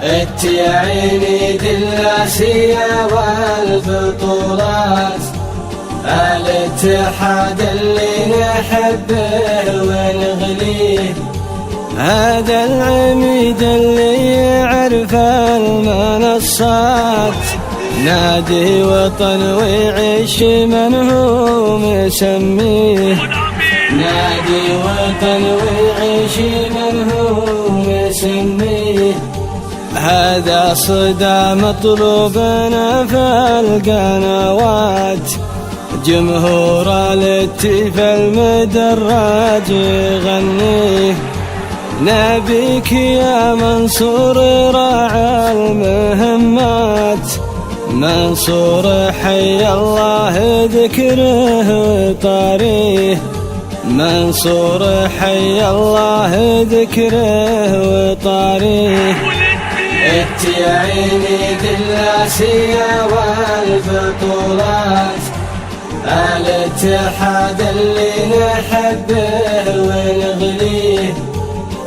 انت يا عيني الآسية والبطولات، الاتحاد اللي نحبه ونغليه، هذا العميد اللي يعرف المنصات، نادي وطن ويعيش من هو مسميه، نادي وطن ويعيش من هو مسميه، هذا صدى مطلوبنا في القنوات، جمهور الاتف المدرج يغنيه، نبيك يا منصور راعى المهمات، منصور حي الله ذكره وطاريه، منصور حي الله ذكره وطاريه، انت يا عيني الآسية والبطولات، الاتحاد اللي نحبه ونغليه،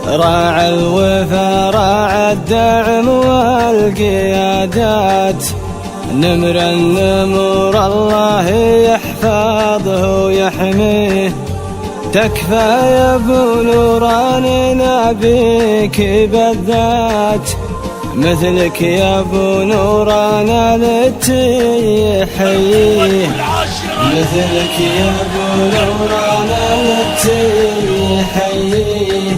راعى الوفا راعى الدعم والقيادات، نمر النمور الله يحفظه ويحميه، تكفى يا ابو نوران نبيك بالذات، مثلك يا ابو نوران التي يحييه، مثلك يا ابو نوران التي يحييه،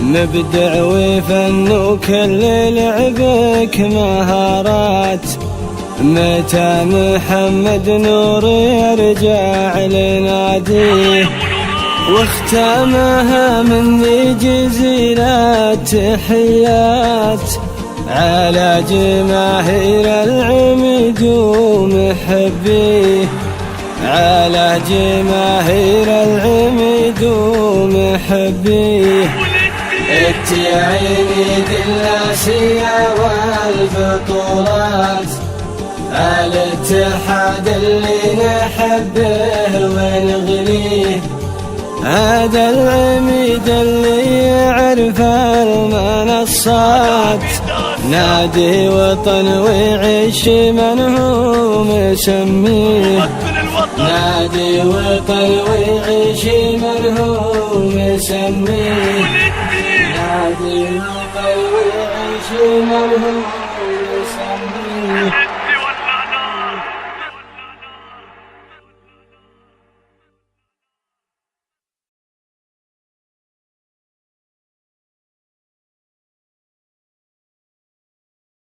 مبدع وفن وكل لعبك مهارات، متى محمد نور يرجع لناديه، واختامها مني جزيل التحيات، على جماهير العميد ومحبيه، على جماهير العميد ومحبيه، انت يا عيني الآسية والبطولات، الاتحاد اللي نحبه ونغليه، هذا العميد اللي يعرف المنصات، نادي وطن ويعيش من هو مسميه، نادي وطن ويعيش من هو مسميه، نادي وطن ويعيش من هو